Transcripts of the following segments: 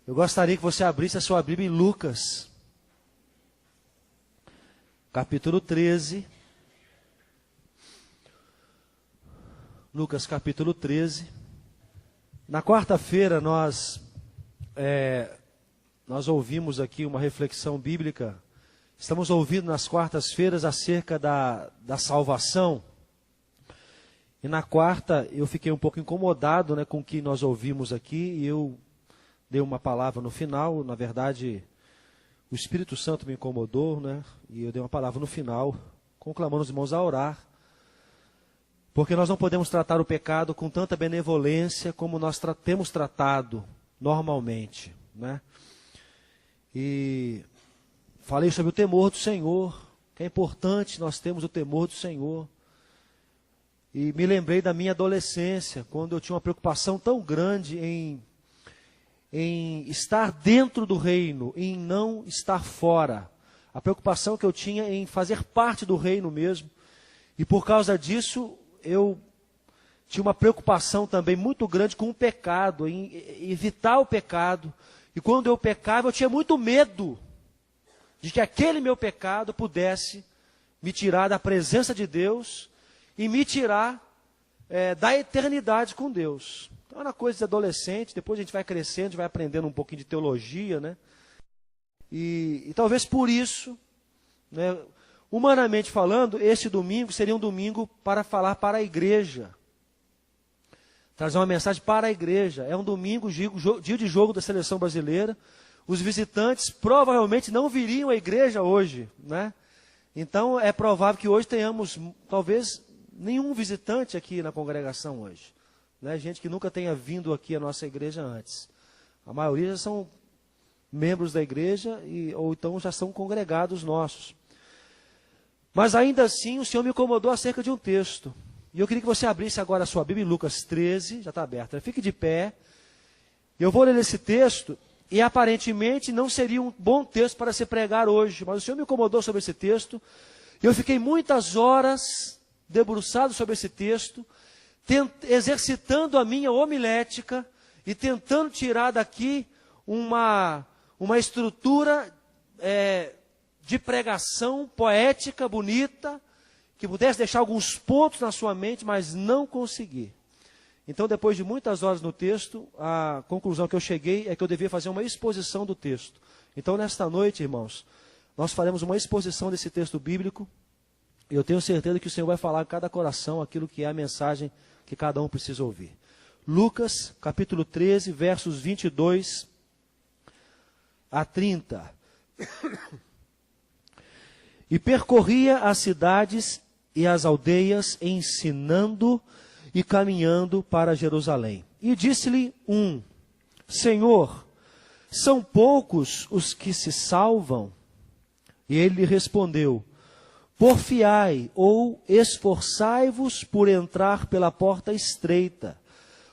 Eu gostaria que você abrisse a sua Bíblia em Lucas, capítulo 13. Lucas, capítulo 13. Na quarta-feira nós ouvimos aqui uma reflexão bíblica. Estamos ouvindo nas quartas-feiras acerca da salvação. E na quarta eu fiquei um pouco incomodado, com o que nós ouvimos aqui, e eu dei uma palavra no final. Na verdade, o Espírito Santo me incomodou, e eu dei uma palavra no final, conclamando os irmãos a orar, porque nós não podemos tratar o pecado com tanta benevolência como nós temos tratado normalmente, E falei sobre o temor do Senhor, que é importante nós termos o temor do Senhor. E me lembrei da minha adolescência, quando eu tinha uma preocupação tão grande em estar dentro do reino, em não estar fora. A preocupação que eu tinha em fazer parte do reino mesmo. E por causa disso, eu tinha uma preocupação também muito grande com o pecado, em evitar o pecado. E quando eu pecava, eu tinha muito medo de que aquele meu pecado pudesse me tirar da presença de Deus e me tirar da eternidade com Deus. Então era coisa de adolescente, depois a gente vai crescendo, a gente vai aprendendo um pouquinho de teologia, E talvez por isso, humanamente falando, esse domingo seria um domingo para falar para a igreja. Trazer uma mensagem para a igreja. É um domingo, dia de jogo da seleção brasileira. Os visitantes provavelmente não viriam à igreja hoje, Então é provável que hoje tenhamos, talvez, nenhum visitante aqui na congregação hoje. Gente que nunca tenha vindo aqui à nossa igreja antes. A maioria já são membros da igreja, ou então já são congregados nossos. Mas ainda assim o Senhor me incomodou acerca de um texto. E eu queria que você abrisse agora a sua Bíblia em Lucas 13, já está aberta. Fique de pé. Eu vou ler esse texto, e aparentemente não seria um bom texto para se pregar hoje. Mas o Senhor me incomodou sobre esse texto. E eu fiquei muitas horas debruçado sobre esse texto, exercitando a minha homilética e tentando tirar daqui uma estrutura de pregação poética, bonita, que pudesse deixar alguns pontos na sua mente, mas não consegui. Então, depois de muitas horas no texto, a conclusão que eu cheguei é que eu devia fazer uma exposição do texto. Então, nesta noite, irmãos, nós faremos uma exposição desse texto bíblico, e eu tenho certeza que o Senhor vai falar a cada coração aquilo que é a mensagem que cada um precisa ouvir. Lucas, capítulo 13, versos 22 a 30. E percorria as cidades e as aldeias, ensinando e caminhando para Jerusalém. E disse-lhe um: Senhor, são poucos os que se salvam? E ele lhe respondeu: Porfiai ou esforçai-vos por entrar pela porta estreita,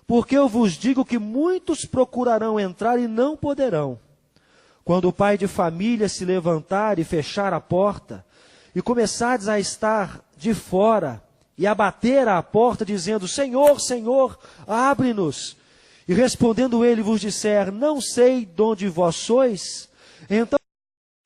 porque eu vos digo que muitos procurarão entrar e não poderão. Quando o pai de família se levantar e fechar a porta, e começardes a estar de fora, e a bater à porta, dizendo: Senhor, Senhor, abre-nos. E respondendo ele vos disser: Não sei de onde vós sois, então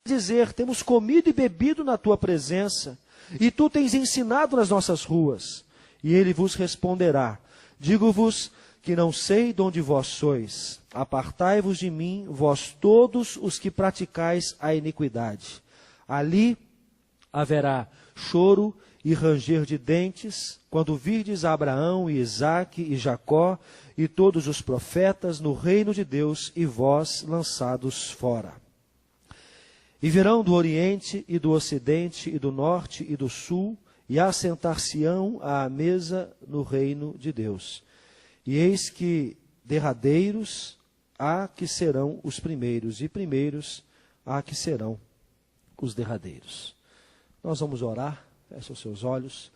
dizer: Temos comido e bebido na tua presença, e tu tens ensinado nas nossas ruas. E ele vos responderá: Digo-vos que não sei de onde vós sois. Apartai-vos de mim, vós todos os que praticais a iniquidade. Ali haverá choro e ranger de dentes, quando virdes Abraão e Isaque e Jacó e todos os profetas no reino de Deus, e vós lançados fora. E virão do Oriente e do Ocidente e do Norte e do Sul, e assentar-se-ão à mesa no reino de Deus. E eis que derradeiros há que serão os primeiros, e primeiros há que serão os derradeiros. Nós vamos orar. Feche os seus olhos.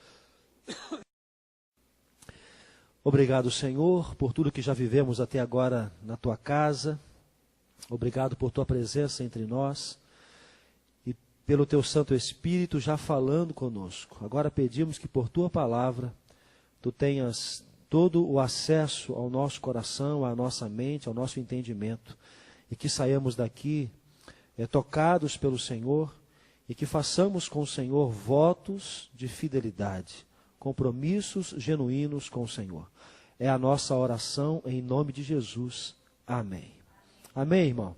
Obrigado, Senhor, por tudo que já vivemos até agora na tua casa. Obrigado por tua presença entre nós e pelo teu Santo Espírito já falando conosco. Agora pedimos que por tua palavra tu tenhas todo o acesso ao nosso coração, à nossa mente, ao nosso entendimento, e que saiamos daqui tocados pelo Senhor e que façamos com o Senhor votos de fidelidade, compromissos genuínos com o Senhor. É a nossa oração em nome de Jesus. Amém. Amém, irmão?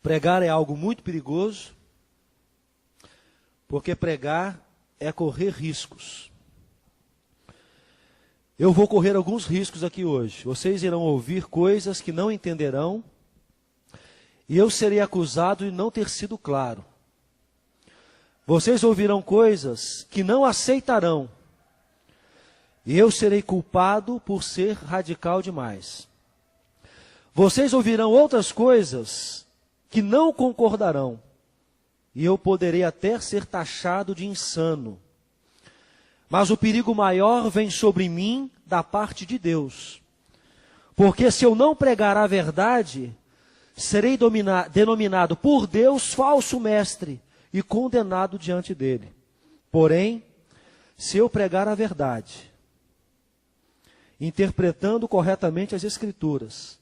Pregar é algo muito perigoso, porque pregar é correr riscos. Eu vou correr alguns riscos aqui hoje. Vocês irão ouvir coisas que não entenderão, e eu serei acusado de não ter sido claro. Vocês ouvirão coisas que não aceitarão, e eu serei culpado por ser radical demais. Vocês ouvirão outras coisas que não concordarão, e eu poderei até ser taxado de insano. Mas o perigo maior vem sobre mim da parte de Deus. Porque se eu não pregar a verdade, serei denominado por Deus falso mestre e condenado diante dele. Porém, se eu pregar a verdade, interpretando corretamente as Escrituras,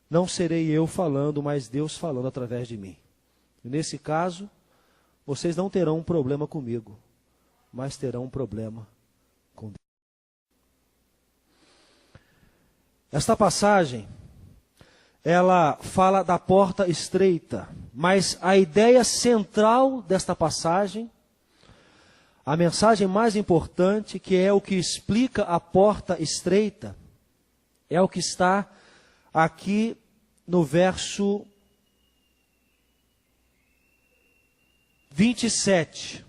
não serei eu falando, mas Deus falando através de mim. E nesse caso, vocês não terão um problema comigo, mas terão um problema com Deus. Esta passagem, ela fala da porta estreita, mas a ideia central desta passagem, a mensagem mais importante, que é o que explica a porta estreita, é o que está aqui no verso 27.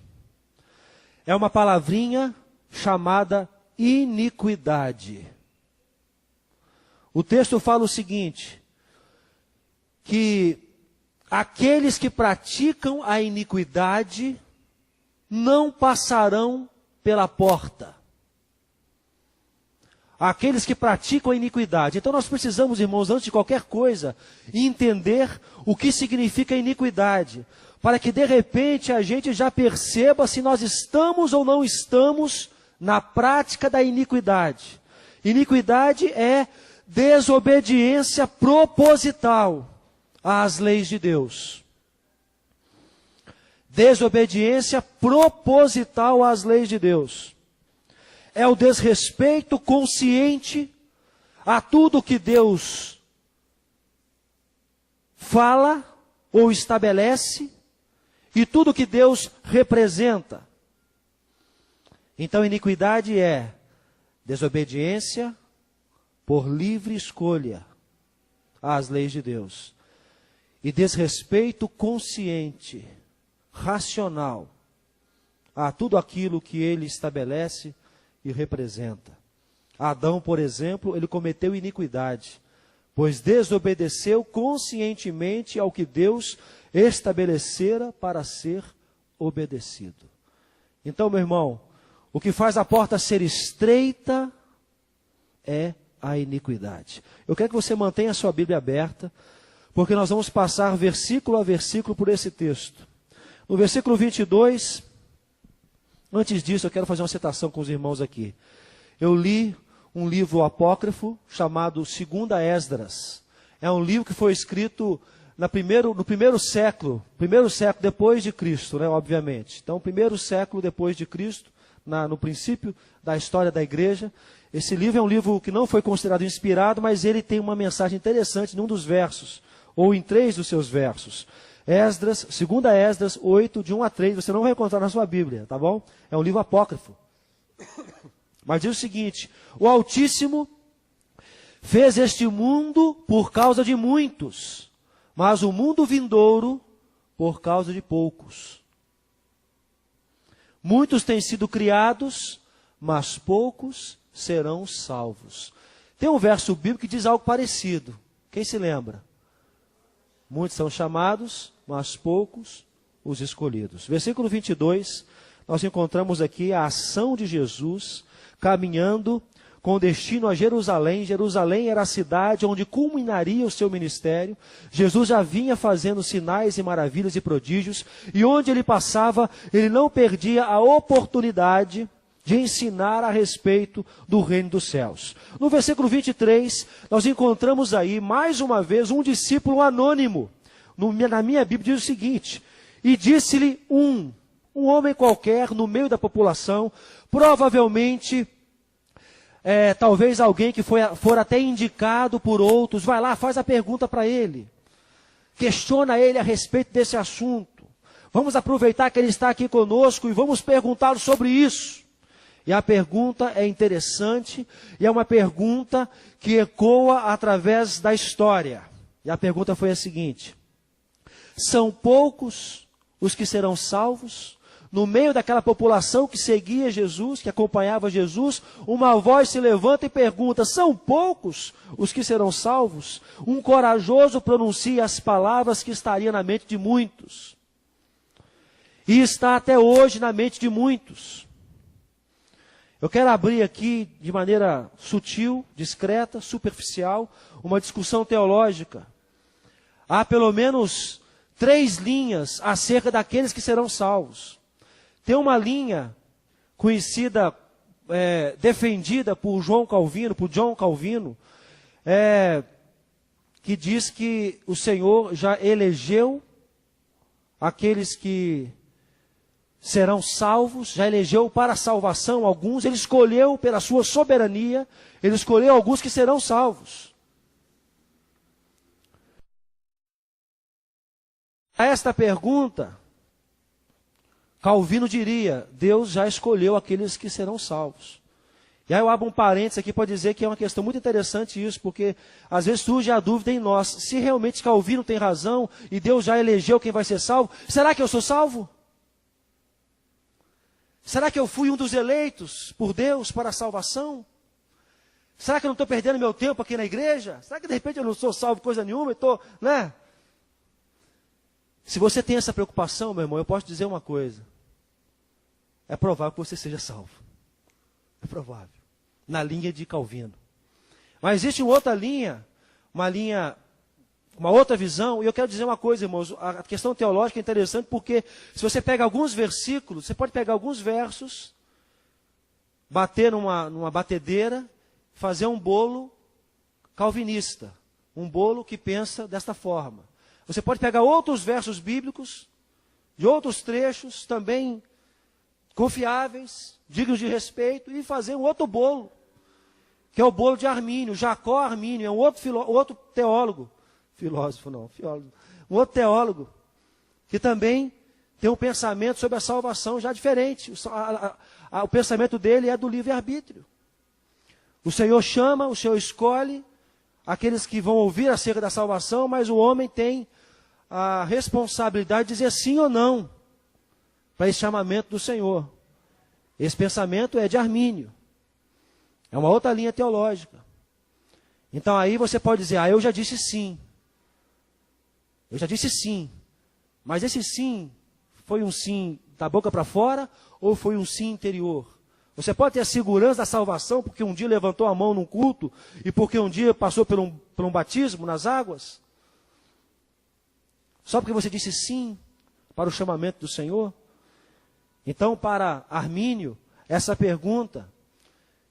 É uma palavrinha chamada iniquidade. O texto fala o seguinte, que aqueles que praticam a iniquidade não passarão pela porta. Aqueles que praticam a iniquidade. Então nós precisamos, irmãos, antes de qualquer coisa, entender o que significa iniquidade, para que de repente a gente já perceba se nós estamos ou não estamos na prática da iniquidade. Iniquidade é desobediência proposital às leis de Deus. Desobediência proposital às leis de Deus. É o desrespeito consciente a tudo que Deus fala ou estabelece e tudo que Deus representa. Então, iniquidade é desobediência por livre escolha às leis de Deus. E desrespeito consciente, racional, a tudo aquilo que ele estabelece e representa. Adão, por exemplo, ele cometeu iniquidade, pois desobedeceu conscientemente ao que Deus estabelecera para ser obedecido. Então, meu irmão, o que faz a porta ser estreita é a iniquidade. Eu quero que você mantenha a sua Bíblia aberta, porque nós vamos passar versículo a versículo por esse texto. No versículo 22, antes disso eu quero fazer uma citação com os irmãos aqui. Eu li um livro apócrifo chamado 2 Esdras. É um livro que foi escrito no primeiro século depois de Cristo, né, obviamente. Então, primeiro século depois de Cristo, no princípio da história da igreja. Esse livro é um livro que não foi considerado inspirado, mas ele tem uma mensagem interessante num dos versos, ou em 3 dos seus versos. 2 Esdras 8, de 1 a 3, você não vai encontrar na sua Bíblia, tá bom? É um livro apócrifo. Mas diz o seguinte: o Altíssimo fez este mundo por causa de muitos, mas o mundo vindouro por causa de poucos. Muitos têm sido criados, mas poucos serão salvos. Tem um verso bíblico que diz algo parecido. Quem se lembra? Muitos são chamados, mas poucos os escolhidos. Versículo 22, nós encontramos aqui a ação de Jesus caminhando com destino a Jerusalém. Jerusalém era a cidade onde culminaria o seu ministério. Jesus já vinha fazendo sinais e maravilhas e prodígios, e onde ele passava, ele não perdia a oportunidade de ensinar a respeito do reino dos céus. No versículo 23, nós encontramos aí, mais uma vez, um discípulo anônimo. Na minha Bíblia diz o seguinte: e disse-lhe um homem qualquer no meio da população, provavelmente, talvez alguém que for até indicado por outros, vai lá, faz a pergunta para ele, questiona ele a respeito desse assunto. Vamos aproveitar que ele está aqui conosco e vamos perguntá-lo sobre isso. E a pergunta é interessante, e é uma pergunta que ecoa através da história. E a pergunta foi a seguinte: são poucos os que serão salvos? No meio daquela população que seguia Jesus, que acompanhava Jesus, uma voz se levanta e pergunta: são poucos os que serão salvos? Um corajoso pronuncia as palavras que estariam na mente de muitos. E está até hoje na mente de muitos. Eu quero abrir aqui, de maneira sutil, discreta, superficial, uma discussão teológica. Há pelo menos 3 linhas acerca daqueles que serão salvos. Tem uma linha conhecida, defendida por John Calvino, que diz que o Senhor já elegeu aqueles que serão salvos, já elegeu para a salvação alguns, ele escolheu pela sua soberania, ele escolheu alguns que serão salvos. A esta pergunta, Calvino diria: Deus já escolheu aqueles que serão salvos. E aí eu abro um parênteses aqui para dizer que é uma questão muito interessante isso, porque às vezes surge a dúvida em nós: se realmente Calvino tem razão e Deus já elegeu quem vai ser salvo, será que eu sou salvo? Será que eu fui um dos eleitos por Deus para a salvação? Será que eu não estou perdendo meu tempo aqui na igreja? Será que de repente eu não sou salvo coisa nenhuma? Né? Se você tem essa preocupação, meu irmão, eu posso dizer uma coisa: é provável que você seja salvo. É provável. Na linha de Calvino. Mas existe uma outra linha, uma outra visão, e eu quero dizer uma coisa, irmãos: a questão teológica é interessante porque se você pega alguns versículos, você pode pegar alguns versos, bater numa batedeira, fazer um bolo calvinista, um bolo que pensa desta forma. Você pode pegar outros versos bíblicos, de outros trechos, também confiáveis, dignos de respeito, e fazer um outro bolo, que é o bolo de Armínio, Jacó Armínio, é um outro teólogo, um outro teólogo, que também tem um pensamento sobre a salvação já diferente. O pensamento dele é do livre-arbítrio. O Senhor chama, o Senhor escolhe aqueles que vão ouvir acerca da salvação, mas o homem tem a responsabilidade de dizer sim ou não para esse chamamento do Senhor. Esse pensamento é de Armínio. É uma outra linha teológica. Então aí você pode dizer: eu já disse sim. Eu já disse sim. Mas esse sim foi um sim da boca para fora ou foi um sim interior? Você pode ter a segurança da salvação porque um dia levantou a mão num culto e porque um dia passou por um batismo nas águas? Só porque você disse sim para o chamamento do Senhor? Então, para Armínio, essa pergunta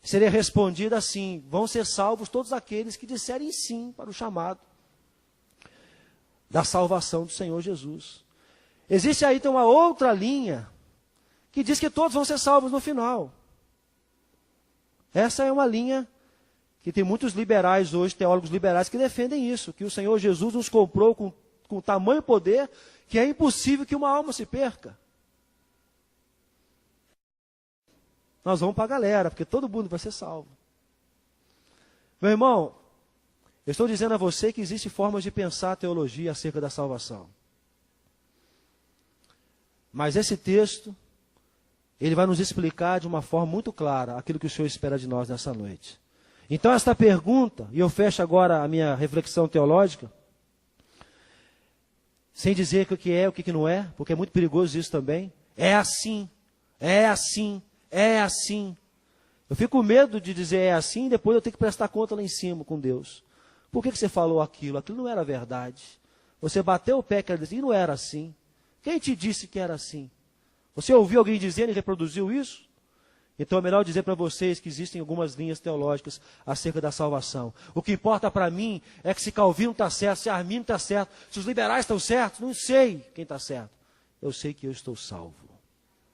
seria respondida assim: vão ser salvos todos aqueles que disserem sim para o chamado da salvação do Senhor Jesus. Existe aí então uma outra linha que diz que todos vão ser salvos no final. Essa é uma linha que tem muitos liberais hoje, teólogos liberais, que defendem isso, que o Senhor Jesus nos comprou com tamanho poder que é impossível que uma alma se perca. Nós vamos para a galera, porque todo mundo vai ser salvo. Meu irmão, eu estou dizendo a você que existem formas de pensar a teologia acerca da salvação. Mas esse texto, ele vai nos explicar de uma forma muito clara aquilo que o Senhor espera de nós nessa noite. Então esta pergunta, e eu fecho agora a minha reflexão teológica, sem dizer o que é, o que não é, porque é muito perigoso isso também. É assim, é assim, é assim. Eu fico com medo de dizer é assim, depois eu tenho que prestar conta lá em cima com Deus. Por que você falou aquilo? Aquilo não era verdade. Você bateu o pé e não era assim. Quem te disse que era assim? Você ouviu alguém dizendo e reproduziu isso? Então é melhor dizer para vocês que existem algumas linhas teológicas acerca da salvação. O que importa para mim é que se Calvino está certo, se Arminio está certo, se os liberais estão certos, não sei quem está certo. Eu sei que eu estou salvo.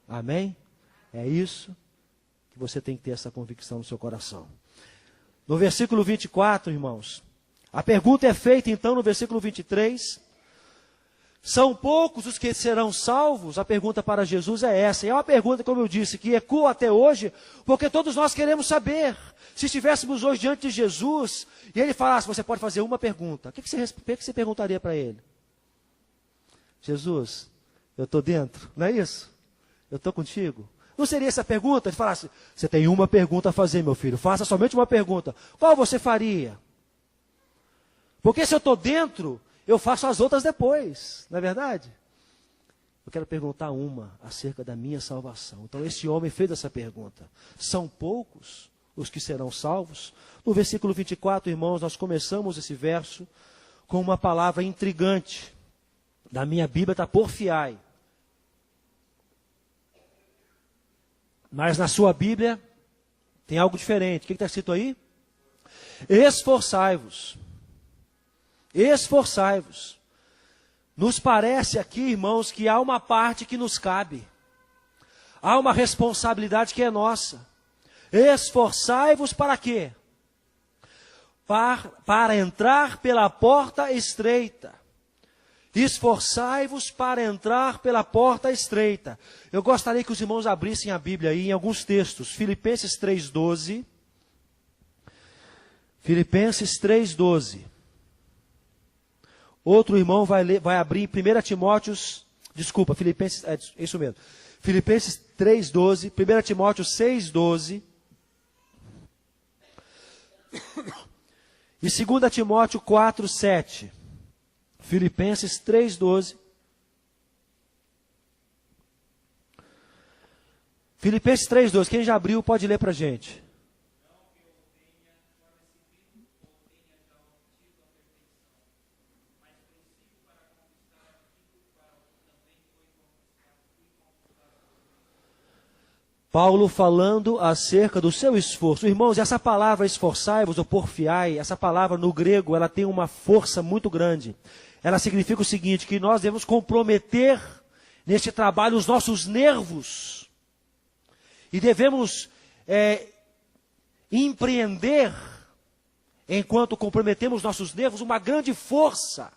Amém? É isso que você tem que ter essa convicção no seu coração. No versículo 24, irmãos, a pergunta é feita então no versículo 23. São poucos os que serão salvos? A pergunta para Jesus é essa. E é uma pergunta, como eu disse, que ecoa até hoje, porque todos nós queremos saber. Se estivéssemos hoje diante de Jesus, e ele falasse, você pode fazer uma pergunta, o que você perguntaria para ele? Jesus, eu estou dentro, não é isso? Eu estou contigo? Não seria essa a pergunta? Ele falasse, você tem uma pergunta a fazer, meu filho, faça somente uma pergunta. Qual você faria? Porque se eu estou dentro, eu faço as outras depois, não é verdade? Eu quero perguntar uma acerca da minha salvação. Então esse homem fez essa pergunta. São poucos os que serão salvos? No versículo 24, irmãos, nós começamos esse verso com uma palavra intrigante. Na minha Bíblia está porfiai. Mas na sua Bíblia tem algo diferente. O que está escrito aí? Esforçai-vos. Esforçai-vos. Nos parece aqui, irmãos, que há uma parte que nos cabe. Há uma responsabilidade que é nossa. Esforçai-vos para quê? Para entrar pela porta estreita. Esforçai-vos para entrar pela porta estreita. Eu gostaria que os irmãos abrissem a Bíblia aí em alguns textos. Filipenses 3,12. Filipenses 3,12. Outro irmão vai abrir 1 Timóteo, Filipenses, isso mesmo. Filipenses 3,12, 1 Timóteo 6,12. E 2 Timóteo 4,7. Filipenses 3,12. Filipenses 3,12. Quem já abriu pode ler para a gente. Paulo falando acerca do seu esforço. Irmãos, essa palavra esforçai-vos ou porfiai, essa palavra no grego, ela tem uma força muito grande. Ela significa o seguinte, que nós devemos comprometer neste trabalho os nossos nervos. E devemos empreender, enquanto comprometemos nossos nervos, uma grande força.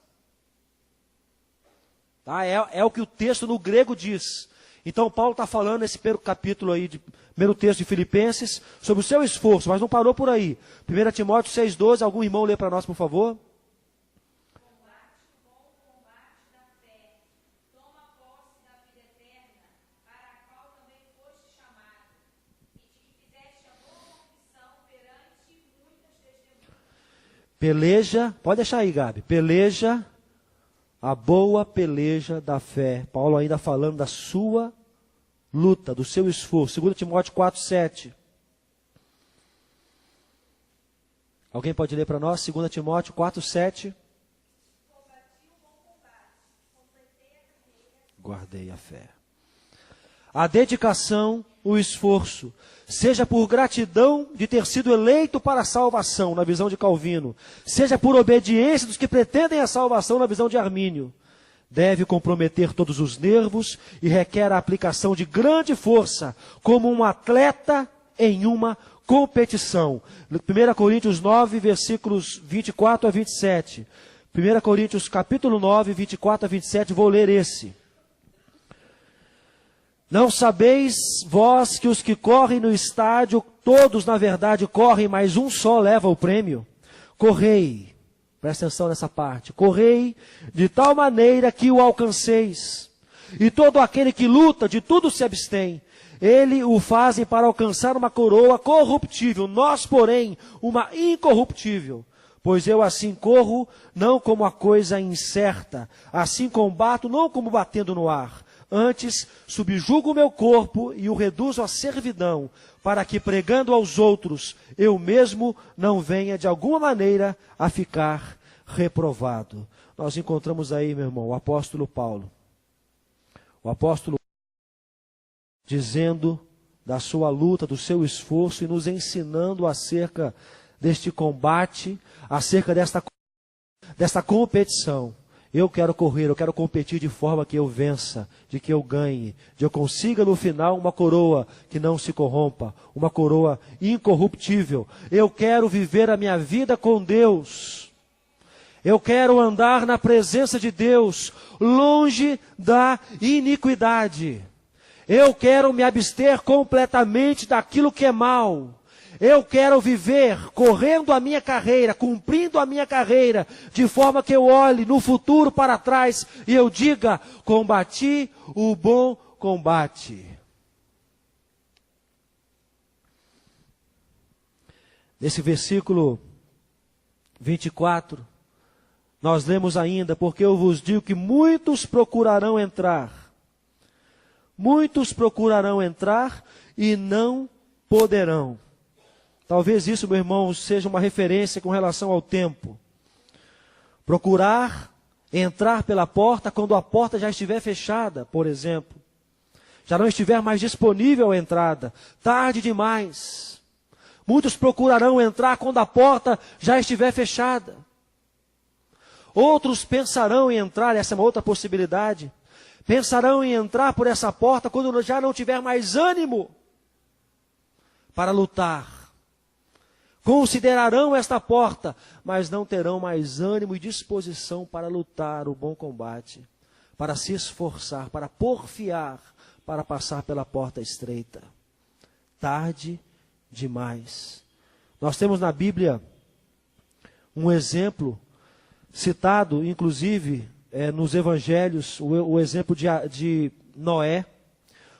Tá? É o que o texto no grego diz. Então Paulo está falando nesse primeiro capítulo aí, primeiro texto de Filipenses, sobre o seu esforço, mas não parou por aí. 1 Timóteo 6,12, algum irmão lê para nós, por favor? Combate o bom combate da fé, toma posse da vida eterna, para a qual também foste chamado, e de que fizeste a boa confissão perante muitas testemunhas. Peleja, pode deixar aí, Gabi, peleja a boa peleja da fé. Paulo ainda falando da sua luta, do seu esforço. 2 Timóteo 4,7. Alguém pode ler para nós? 2 Timóteo 4,7. Guardei a fé. A dedicação, o esforço, seja por gratidão de ter sido eleito para a salvação, na visão de Calvino, seja por obediência dos que pretendem a salvação, na visão de Armínio, deve comprometer todos os nervos e requer a aplicação de grande força, como um atleta em uma competição. 1 Coríntios 9, versículos 24 a 27. 1 Coríntios capítulo 9, 24 a 27, vou ler esse. Não sabeis vós que os que correm no estádio, todos na verdade correm, mas um só leva o prêmio? Correi, presta atenção nessa parte, correi de tal maneira que o alcanceis. E todo aquele que luta, de tudo se abstém. Ele o fazem para alcançar uma coroa corruptível, nós, porém, uma incorruptível. Pois eu assim corro, não como a coisa incerta, assim combato, não como batendo no ar. Antes, subjugo o meu corpo e o reduzo à servidão, para que, pregando aos outros, eu mesmo não venha, de alguma maneira, a ficar reprovado. Nós encontramos aí, meu irmão, o apóstolo Paulo. O apóstolo dizendo da sua luta, do seu esforço e nos ensinando acerca deste combate, acerca desta competição. Eu quero correr, eu quero competir de forma que eu vença, de que eu ganhe, de eu consiga no final uma coroa que não se corrompa, uma coroa incorruptível. Eu quero viver a minha vida com Deus. Eu quero andar na presença de Deus, longe da iniquidade. Eu quero me abster completamente daquilo que é mal. Eu quero viver correndo a minha carreira, cumprindo a minha carreira, de forma que eu olhe no futuro para trás e eu diga: combati o bom combate. Nesse versículo 24, nós lemos ainda: porque eu vos digo que muitos procurarão entrar. Muitos procurarão entrar e não poderão. Talvez isso, meu irmão, seja uma referência com relação ao tempo. Procurar entrar pela porta quando a porta já estiver fechada, por exemplo. Já não estiver mais disponível a entrada. Tarde demais. Muitos procurarão entrar quando a porta já estiver fechada. Outros pensarão em entrar, essa é uma outra possibilidade. Pensarão em entrar por essa porta quando já não tiver mais ânimo para lutar. Considerarão esta porta, mas não terão mais ânimo e disposição para lutar o bom combate, para se esforçar, para porfiar, para passar pela porta estreita. Tarde demais. Nós temos na Bíblia um exemplo, citado inclusive nos evangelhos, o exemplo de Noé.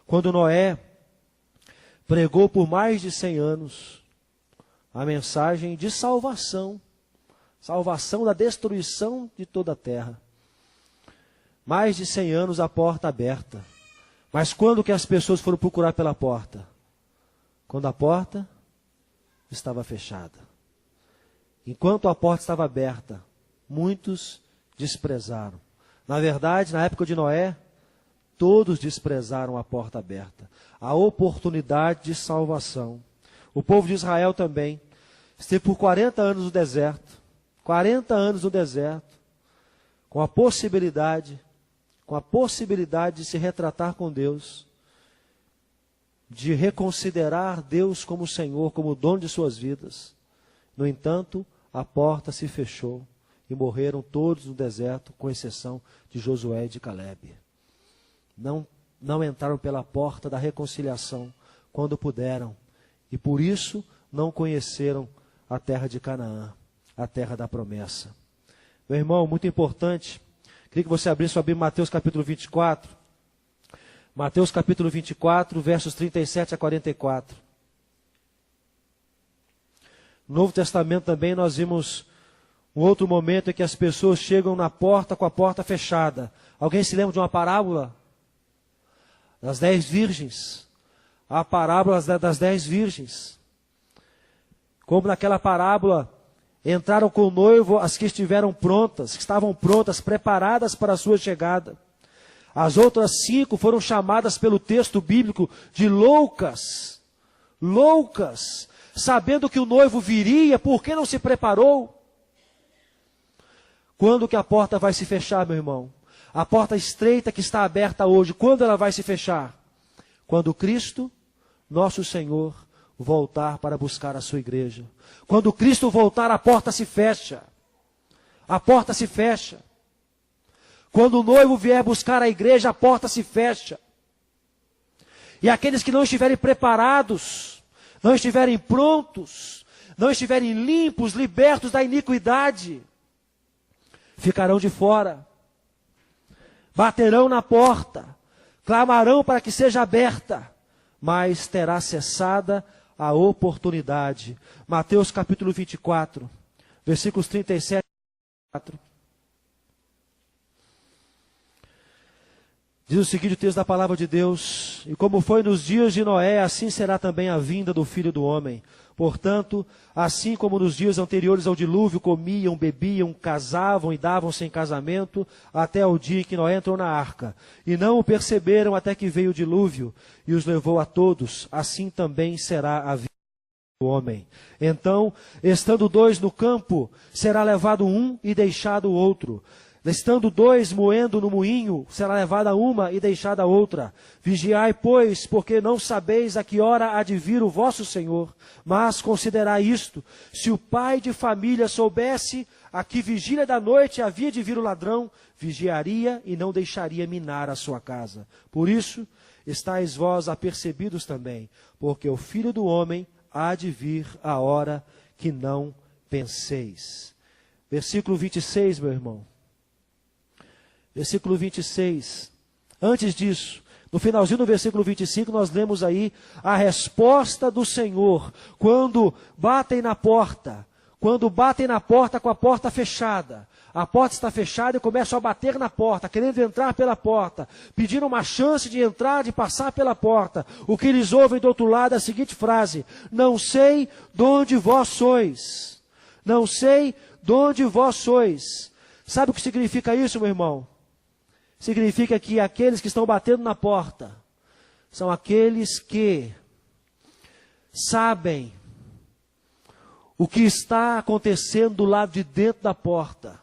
Quando Noé pregou por mais de 100 anos, a mensagem de salvação, salvação da destruição de toda a terra. Mais de 100 anos a porta aberta. Mas quando que as pessoas foram procurar pela porta? Quando a porta estava fechada. Enquanto a porta estava aberta, muitos desprezaram. Na verdade, na época de Noé, todos desprezaram a porta aberta, a oportunidade de salvação. O povo de Israel também esteve por 40 anos no deserto, 40 anos no deserto, com a possibilidade de se retratar com Deus, de reconsiderar Deus como Senhor, como dono de suas vidas. No entanto, a porta se fechou e morreram todos no deserto, com exceção de Josué e de Calebe. Não entraram pela porta da reconciliação quando puderam. E por isso não conheceram a terra de Canaã, a terra da promessa. Meu irmão, muito importante, queria que você abrisse sua Bíblia, Mateus capítulo 24. Mateus capítulo 24, versos 37 a 44. No Novo Testamento também nós vimos um outro momento em que as pessoas chegam na porta com a porta fechada. Alguém se lembra de uma parábola? Das 10 virgens. A parábola das 10 virgens. Como naquela parábola, entraram com o noivo as que estiveram prontas, que estavam prontas, preparadas para a sua chegada. As outras 5 foram chamadas pelo texto bíblico de loucas. Loucas. Sabendo que o noivo viria, por que não se preparou? Quando que a porta vai se fechar, meu irmão? A porta estreita que está aberta hoje, quando ela vai se fechar? Quando Cristo, nosso Senhor, voltar para buscar a sua igreja. Quando Cristo voltar, a porta se fecha. A porta se fecha. Quando o noivo vier buscar a igreja, a porta se fecha. E aqueles que não estiverem preparados, não estiverem prontos, não estiverem limpos, libertos da iniquidade, ficarão de fora. Baterão na porta, clamarão para que seja aberta, mas terá cessada a oportunidade. Mateus capítulo 24, versículos 37 e 44. Diz o seguinte o texto da palavra de Deus: e como foi nos dias de Noé, assim será também a vinda do Filho do Homem. Portanto, assim como nos dias anteriores ao dilúvio, comiam, bebiam, casavam e davam-se em casamento, até o dia em que Noé entrou na arca. E não o perceberam até que veio o dilúvio e os levou a todos. Assim também será a vinda do homem. Então, estando dois no campo, será levado um e deixado o outro. Estando dois moendo no moinho, será levada uma e deixada a outra. Vigiai, pois, porque não sabeis a que hora há de vir o vosso Senhor. Mas considerai isto: se o pai de família soubesse a que vigília da noite havia de vir o ladrão, vigiaria e não deixaria minar a sua casa. Por isso, estáis vós apercebidos também, porque o Filho do Homem há de vir a hora que não penseis. Versículo 26, meu irmão. Versículo 26. Antes disso, no finalzinho do versículo 25, nós lemos aí a resposta do Senhor quando batem na porta. Quando batem na porta com a porta fechada. A porta está fechada e começam a bater na porta, querendo entrar pela porta, pedindo uma chance de entrar, de passar pela porta. O que eles ouvem do outro lado é a seguinte frase: não sei de onde vós sois. Não sei de onde vós sois. Sabe o que significa isso, meu irmão? Significa que aqueles que estão batendo na porta são aqueles que sabem o que está acontecendo do lado de dentro da porta.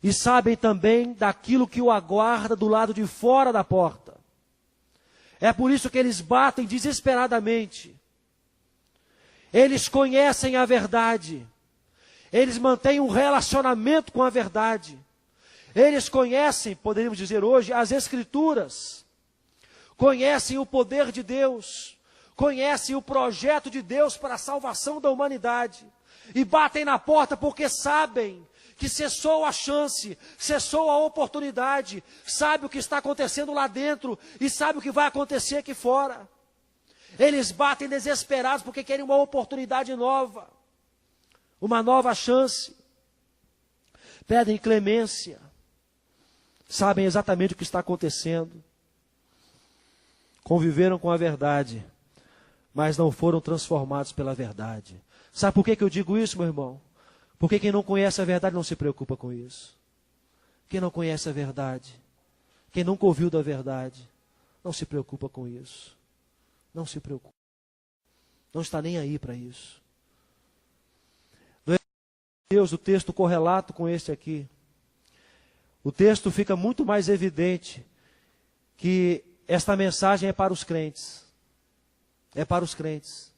E sabem também daquilo que o aguarda do lado de fora da porta. É por isso que eles batem desesperadamente. Eles conhecem a verdade. Eles mantêm um relacionamento com a verdade. Eles conhecem, poderíamos dizer hoje, as Escrituras. Conhecem o poder de Deus. Conhecem o projeto de Deus para a salvação da humanidade. E batem na porta porque sabem que cessou a chance, cessou a oportunidade, sabe o que está acontecendo lá dentro e sabe o que vai acontecer aqui fora. Eles batem desesperados porque querem uma oportunidade nova, uma nova chance. Pedem clemência, sabem exatamente o que está acontecendo. Conviveram com a verdade, mas não foram transformados pela verdade. Sabe por que eu digo isso, meu irmão? Porque quem não conhece a verdade não se preocupa com isso. Quem não conhece a verdade, quem nunca ouviu da verdade, não se preocupa com isso. Não se preocupa. Não está nem aí para isso. No Deus, o texto correlato com este aqui, o texto fica muito mais evidente que esta mensagem é para os crentes. É para os crentes.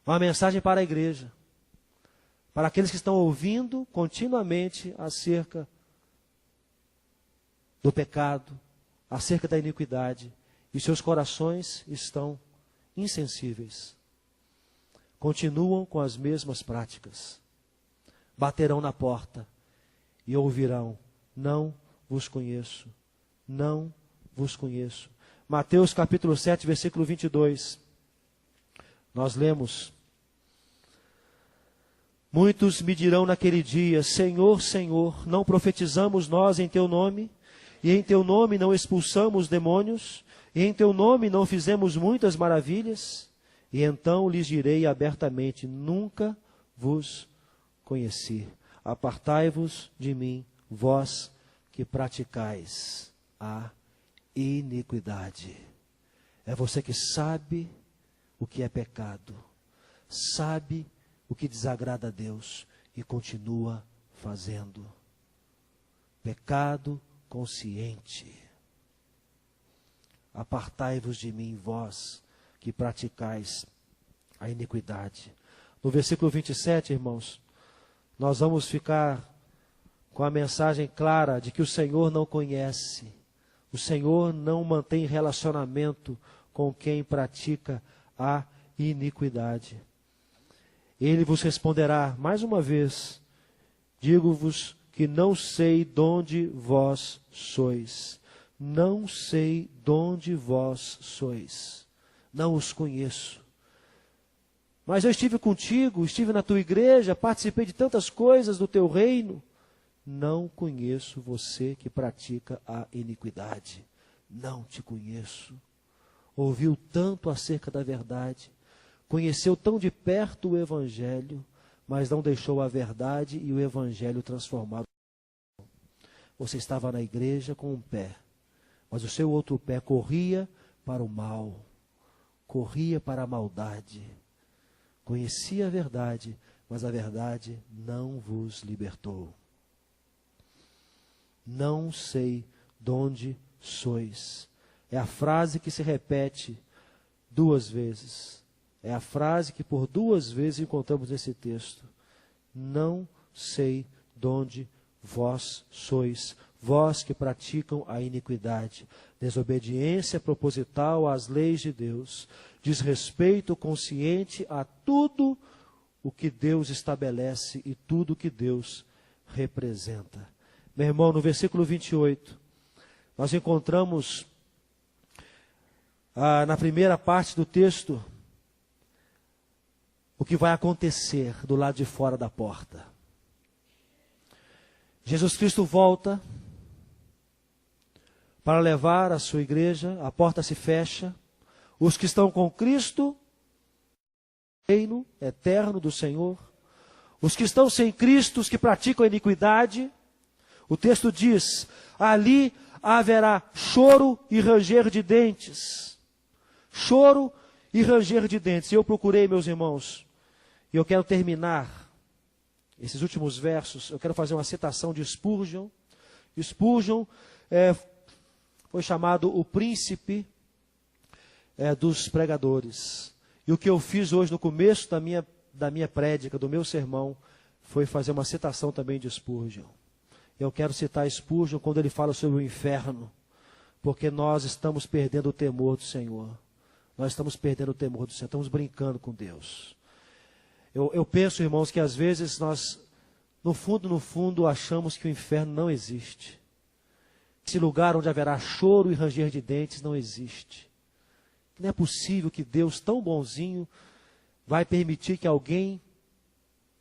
Uma mensagem para a igreja. Para aqueles que estão ouvindo continuamente acerca do pecado, acerca da iniquidade, e seus corações estão insensíveis. Continuam com as mesmas práticas. Baterão na porta e ouvirão: não vos conheço, não vos conheço. Mateus capítulo 7, versículo 22. Nós lemos: muitos me dirão naquele dia: Senhor, Senhor, não profetizamos nós em teu nome? E em teu nome não expulsamos demônios? E em teu nome não fizemos muitas maravilhas? E então lhes direi abertamente: nunca vos conheci. Apartai-vos de mim, vós que praticais a iniquidade. É você que sabe o que é pecado, sabe o que desagrada a Deus e continua fazendo. Pecado consciente. Apartai-vos de mim, vós que praticais a iniquidade. No versículo 27, irmãos, nós vamos ficar com a mensagem clara de que o Senhor não conhece. O Senhor não mantém relacionamento com quem pratica a iniquidade. Ele vos responderá, mais uma vez: digo-vos que não sei de onde vós sois. Não sei de onde vós sois. Não os conheço. Mas eu estive contigo, estive na tua igreja, participei de tantas coisas do teu reino. não conheço você que pratica a iniquidade. Não te conheço. Ouviu tanto acerca da verdade, conheceu tão de perto o Evangelho, mas não deixou a verdade e o Evangelho transformar. Você estava na igreja com um pé, mas o seu outro pé corria para o mal, corria para a maldade. Conhecia a verdade, mas a verdade não vos libertou. Não sei de onde sois. É a frase que se repete 2 vezes. É a frase que por 2 vezes encontramos nesse texto. Não sei de onde vós sois, vós que praticam a iniquidade, desobediência proposital às leis de Deus, desrespeito consciente a tudo o que Deus estabelece e tudo o que Deus representa. Meu irmão, no versículo 28, nós encontramos, na primeira parte do texto, o que vai acontecer do lado de fora da porta. Jesus Cristo volta para levar a sua igreja, a porta se fecha, os que estão com Cristo, reino eterno do Senhor, os que estão sem Cristo, os que praticam a iniquidade, o texto diz, ali haverá choro e ranger de dentes. Choro e ranger de dentes. Eu procurei, meus irmãos, e eu quero terminar esses últimos versos, eu quero fazer uma citação de Spurgeon. Spurgeon foi chamado o príncipe dos pregadores. E o que eu fiz hoje no começo da minha prédica, do meu sermão, foi fazer uma citação também de Spurgeon. Eu quero citar Spurgeon quando ele fala sobre o inferno, porque nós estamos perdendo o temor do Senhor. Nós estamos perdendo o temor do Senhor, estamos brincando com Deus. Eu penso, irmãos, que às vezes nós, no fundo, achamos que o inferno não existe. Esse lugar onde haverá choro e ranger de dentes não existe. Não é possível que Deus, tão bonzinho, vai permitir que alguém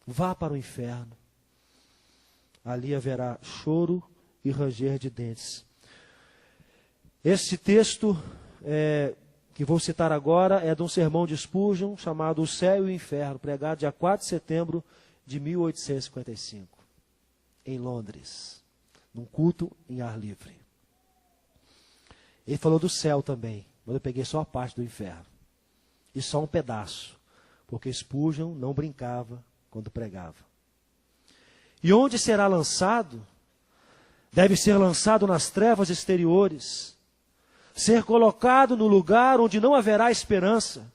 vá para o inferno. Ali haverá choro e ranger de dentes. Esse texto que vou citar agora é de um sermão de Spurgeon chamado O Céu e o Inferno, pregado dia 4 de setembro de 1855, em Londres, num culto em ar livre. Ele falou do céu também, mas eu peguei só a parte do inferno, e só um pedaço, porque Spurgeon não brincava quando pregava. E onde será lançado? Deve ser lançado nas trevas exteriores, ser colocado no lugar onde não haverá esperança,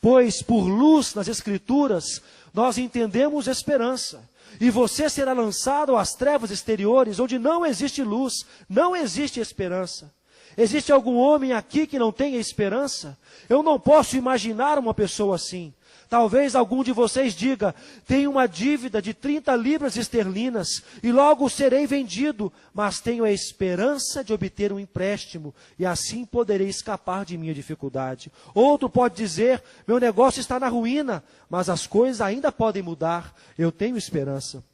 pois por luz nas Escrituras nós entendemos esperança, e você será lançado às trevas exteriores, onde não existe luz, não existe esperança. Existe algum homem aqui que não tenha esperança? Eu não posso imaginar uma pessoa assim. Talvez algum de vocês diga, tenho uma dívida de 30 libras esterlinas e logo serei vendido, mas tenho a esperança de obter um empréstimo e assim poderei escapar de minha dificuldade. Outro pode dizer, meu negócio está na ruína, mas as coisas ainda podem mudar, eu tenho esperança.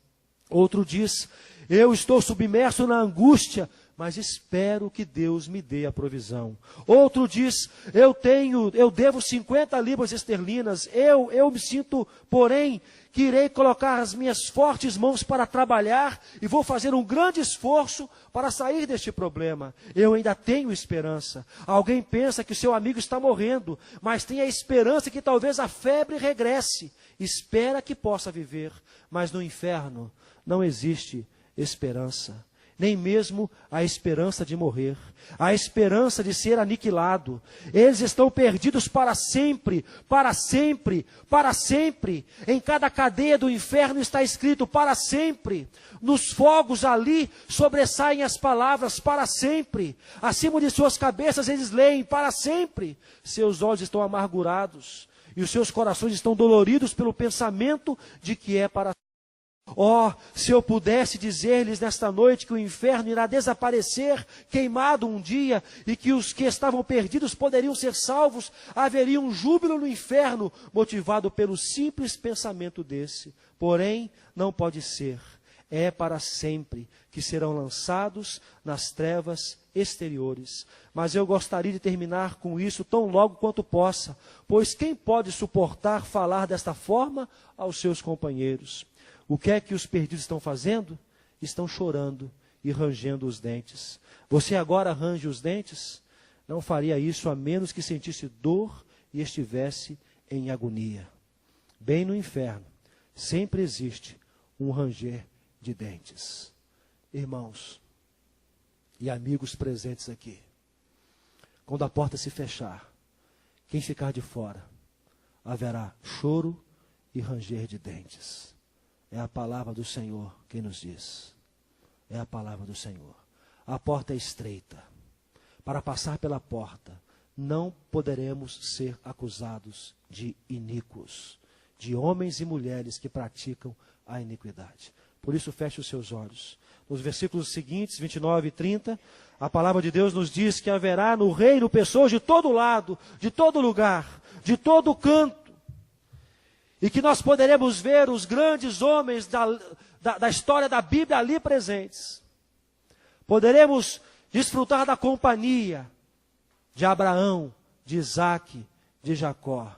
Outro diz, eu estou submerso na angústia, mas espero que Deus me dê a provisão. Outro diz, eu devo 50 libras esterlinas, eu me sinto, porém, que irei colocar as minhas fortes mãos para trabalhar e vou fazer um grande esforço para sair deste problema. Eu ainda tenho esperança. Alguém pensa que o seu amigo está morrendo, mas tem a esperança que talvez a febre regresse. Espera que possa viver, mas no inferno não existe esperança. Nem mesmo a esperança de morrer, a esperança de ser aniquilado. Eles estão perdidos para sempre, para sempre, para sempre. Em cada cadeia do inferno está escrito para sempre. Nos fogos ali sobressaem as palavras para sempre. Acima de suas cabeças eles leem para sempre. Seus olhos estão amargurados e os seus corações estão doloridos pelo pensamento de que é para sempre. Oh, se eu pudesse dizer-lhes nesta noite que o inferno irá desaparecer, queimado um dia, e que os que estavam perdidos poderiam ser salvos, haveria um júbilo no inferno, motivado pelo simples pensamento desse. Porém, não pode ser. é para sempre, que serão lançados nas trevas exteriores. Mas eu gostaria de terminar com isso tão logo quanto possa, pois quem pode suportar falar desta forma aos seus companheiros? O que é que os perdidos estão fazendo? Estão chorando e rangendo os dentes. Você agora range os dentes? Não faria isso a menos que sentisse dor e estivesse em agonia. Bem no inferno, sempre existe um ranger de dentes. Irmãos e amigos presentes aqui, quando a porta se fechar, quem ficar de fora, haverá choro e ranger de dentes. É a palavra do Senhor quem nos diz. É a palavra do Senhor. A porta é estreita. Para passar pela porta, não poderemos ser acusados de iníquos, de homens e mulheres que praticam a iniquidade. Por isso, feche os seus olhos. Nos versículos seguintes, 29 e 30, a palavra de Deus nos diz que haverá no reino pessoas de todo lado, de todo lugar, de todo canto, e que nós poderemos ver os grandes homens da história da Bíblia ali presentes. Poderemos desfrutar da companhia de Abraão, de Isaque, de Jacó.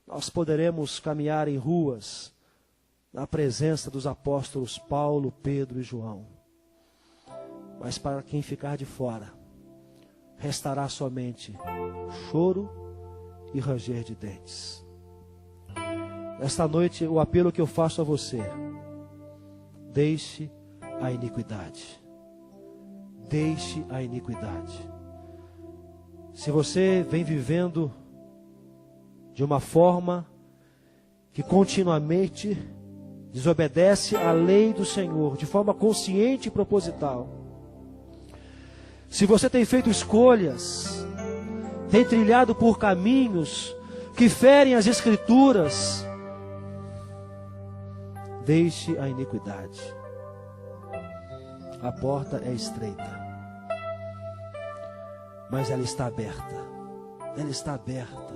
Nós poderemos caminhar em ruas na presença dos apóstolos Paulo, Pedro e João. Mas para quem ficar de fora, restará somente choro e ranger de dentes. Esta noite, o apelo que eu faço a você: deixe a iniquidade. Deixe a iniquidade. Se você vem vivendo de uma forma que continuamente desobedece à lei do Senhor, de forma consciente e proposital, se você tem feito escolhas, tem trilhado por caminhos que ferem as Escrituras, deixe a iniquidade. A porta é estreita, mas ela está aberta. Ela está aberta.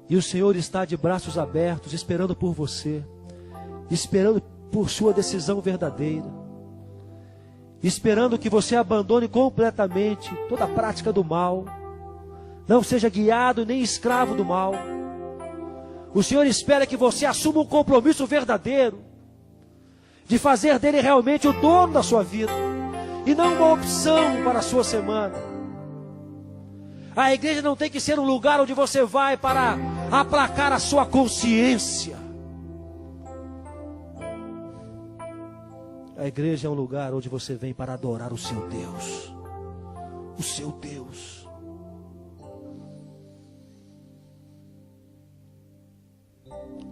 E o Senhor está de braços abertos, esperando por você, esperando por sua decisão verdadeira, esperando que você abandone completamente toda a prática do mal, não seja guiado nem escravo do mal. O Senhor espera que você assuma um compromisso verdadeiro, de fazer dele realmente o dono da sua vida, e não uma opção para a sua semana. A igreja não tem que ser um lugar onde você vai para aplacar a sua consciência. A igreja é um lugar onde você vem para adorar o seu Deus. O seu Deus.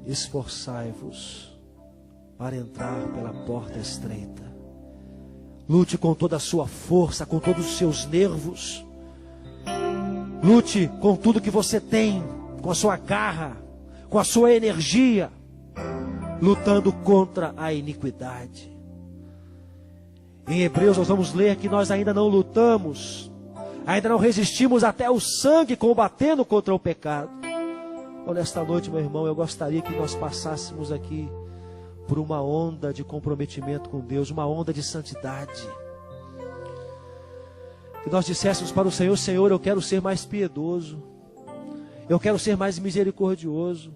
Esforçai-vos para entrar pela porta estreita. Lute com toda a sua força, com todos os seus nervos. Lute com tudo que você tem, com a sua garra, com a sua energia, lutando contra a iniquidade. Em Hebreus nós vamos ler que nós ainda não lutamos, ainda não resistimos até o sangue combatendo contra o pecado. Olha, esta noite, meu irmão, eu gostaria que nós passássemos aqui por uma onda de comprometimento com Deus, uma onda de santidade. Que nós disséssemos para o Senhor: Senhor, eu quero ser mais piedoso, eu quero ser mais misericordioso,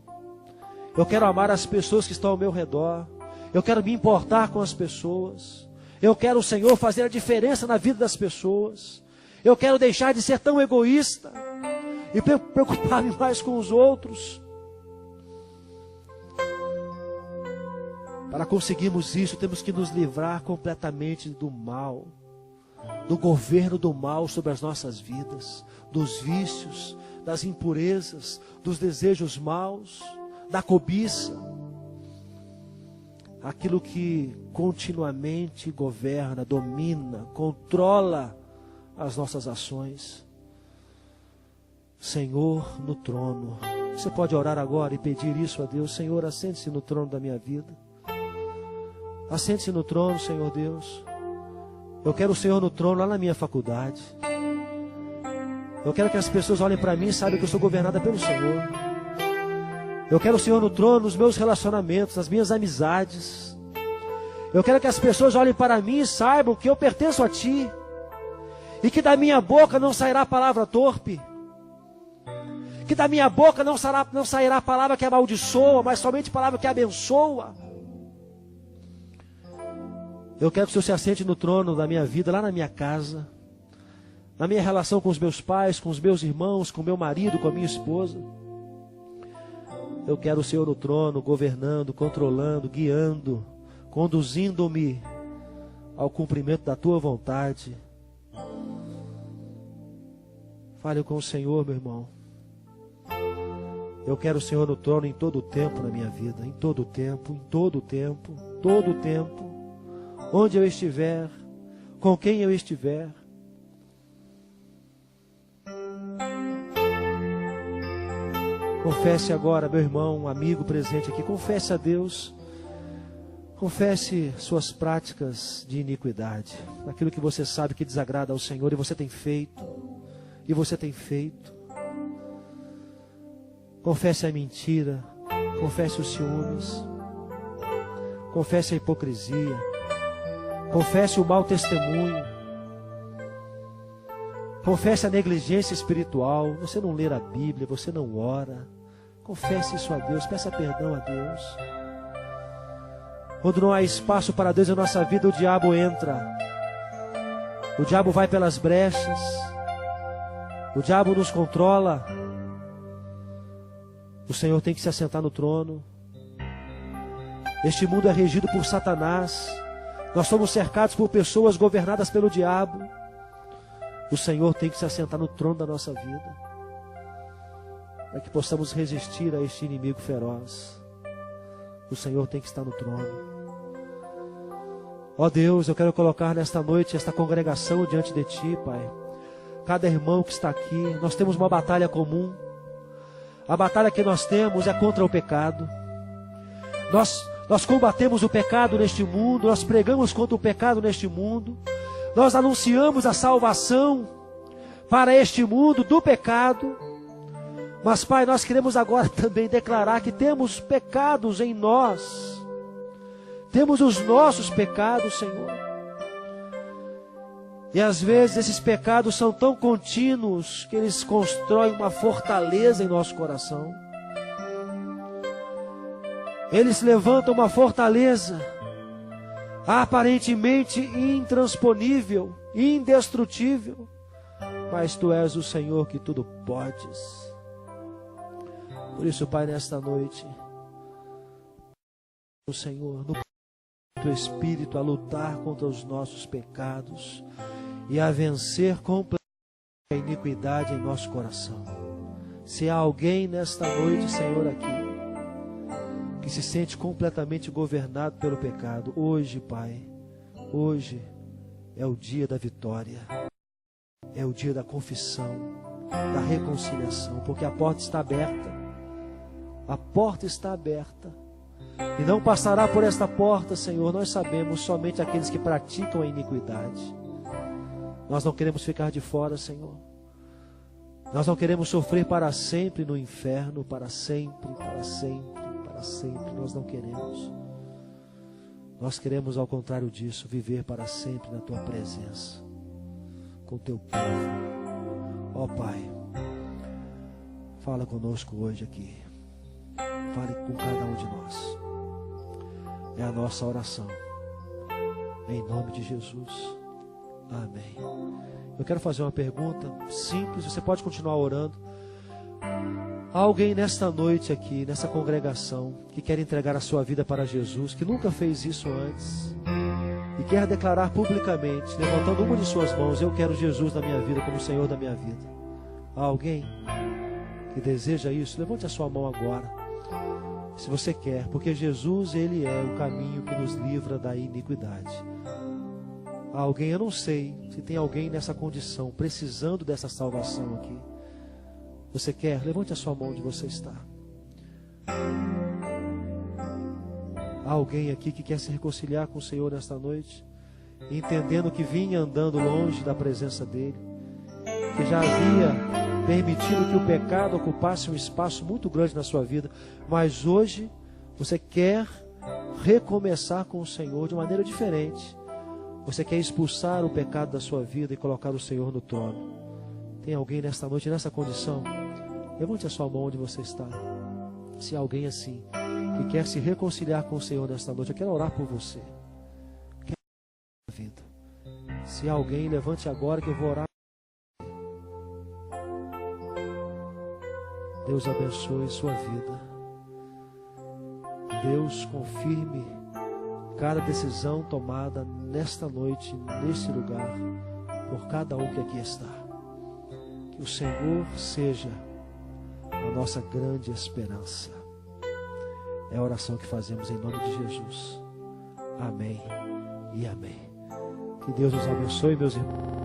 eu quero amar as pessoas que estão ao meu redor, eu quero me importar com as pessoas, eu quero, Senhor, fazer a diferença na vida das pessoas, eu quero deixar de ser tão egoísta e preocupar-me mais com os outros. Para conseguirmos isso, temos que nos livrar completamente do mal, do governo do mal sobre as nossas vidas, dos vícios, das impurezas, dos desejos maus, da cobiça. Aquilo que continuamente governa, domina, controla as nossas ações. Senhor no trono. Você pode orar agora e pedir isso a Deus: Senhor, assente-se no trono da minha vida. Assente-se no trono, Senhor Deus. Eu quero o Senhor no trono lá na minha faculdade. Eu quero que as pessoas olhem para mim e saibam que eu sou governada pelo Senhor. Eu quero o Senhor no trono nos meus relacionamentos, nas minhas amizades. Eu quero que as pessoas olhem para mim e saibam que eu pertenço a Ti. E que da minha boca não sairá palavra torpe. Que da minha boca não sairá palavra que amaldiçoa, mas somente palavra que abençoa. Eu quero que o Senhor se assente no trono da minha vida, lá na minha casa. Na minha relação com os meus pais, com os meus irmãos, com o meu marido, com a minha esposa. Eu quero o Senhor no trono, governando, controlando, guiando, conduzindo-me ao cumprimento da Tua vontade. Fale com o Senhor, meu irmão. Eu quero o Senhor no trono em todo o tempo na minha vida. Em todo o tempo, em todo o tempo, todo o tempo. Onde eu estiver, com quem eu estiver. Confesse agora, meu irmão, amigo presente aqui. Confesse a Deus. Confesse suas práticas de iniquidade. Aquilo que você sabe que desagrada ao Senhor e você tem feito. E você tem feito. Confesse a mentira. Confesse os ciúmes. Confesse a hipocrisia. Confesse o mau testemunho. Confesse a negligência espiritual. Você não lê a Bíblia, você não ora. Confesse isso a Deus, peça perdão a Deus. Quando não há espaço para Deus na nossa vida, o diabo entra. O diabo vai pelas brechas. O diabo nos controla. O Senhor tem que se assentar no trono. Este mundo é regido por Satanás. Nós somos cercados por pessoas governadas pelo diabo. O Senhor tem que se assentar no trono da nossa vida, para que possamos resistir a este inimigo feroz. O Senhor tem que estar no trono. Ó Deus, eu quero colocar nesta noite esta congregação diante de Ti, Pai. Cada irmão que está aqui, nós temos uma batalha comum. A batalha que nós temos é contra o pecado. Nós combatemos o pecado neste mundo, nós pregamos contra o pecado neste mundo. Nós anunciamos a salvação para este mundo do pecado. Mas, Pai, nós queremos agora também declarar que temos pecados em nós. Temos os nossos pecados, Senhor. E às vezes esses pecados são tão contínuos que eles constroem uma fortaleza em nosso coração. Eles levantam uma fortaleza aparentemente intransponível, indestrutível, mas Tu és o Senhor que tudo podes. Por isso, Pai, nesta noite, o Senhor, no Teu Espírito, a lutar contra os nossos pecados e a vencer completamente a iniquidade em nosso coração. Se há alguém nesta noite, Senhor, aqui, que se sente completamente governado pelo pecado, hoje, Pai, hoje é o dia da vitória, é o dia da confissão, da reconciliação, porque a porta está aberta, a porta está aberta, e não passará por esta porta, Senhor, nós sabemos, somente aqueles que praticam a iniquidade. Nós não queremos ficar de fora, Senhor, nós não queremos sofrer para sempre no inferno, para sempre, para sempre. Sempre, nós não queremos. Nós queremos, ao contrário disso, viver para sempre na Tua presença, com o Teu povo. Ó Pai, fala conosco hoje aqui. Fale com cada um de nós. É a nossa oração, em nome de Jesus. Amém. Eu quero fazer uma pergunta simples, você pode continuar orando. Há alguém nesta noite aqui, nessa congregação, que quer entregar a sua vida para Jesus, que nunca fez isso antes, e quer declarar publicamente, levantando uma de suas mãos: eu quero Jesus na minha vida como Senhor da minha vida. Há alguém que deseja isso? Levante a sua mão agora, se você quer, porque Jesus, Ele é o caminho que nos livra da iniquidade. Há alguém, eu não sei se tem alguém nessa condição, precisando dessa salvação aqui. Você quer? Levante a sua mão onde você está. Há alguém aqui que quer se reconciliar com o Senhor nesta noite, entendendo que vinha andando longe da presença dEle, que já havia permitido que o pecado ocupasse um espaço muito grande na sua vida, mas hoje você quer recomeçar com o Senhor de maneira diferente. Você quer expulsar o pecado da sua vida e colocar o Senhor no trono. Tem alguém nesta noite, nessa condição? Levante a sua mão onde você está. Se há alguém assim, que quer se reconciliar com o Senhor nesta noite, eu quero orar por você. Quero orar por vida. Se há alguém, levante agora que eu vou orar. Deus abençoe sua vida. Deus confirme cada decisão tomada nesta noite, neste lugar, por cada um que aqui está. Que o Senhor seja a nossa grande esperança. É a oração que fazemos em nome de Jesus. Amém e amém. Que Deus nos abençoe, meus irmãos.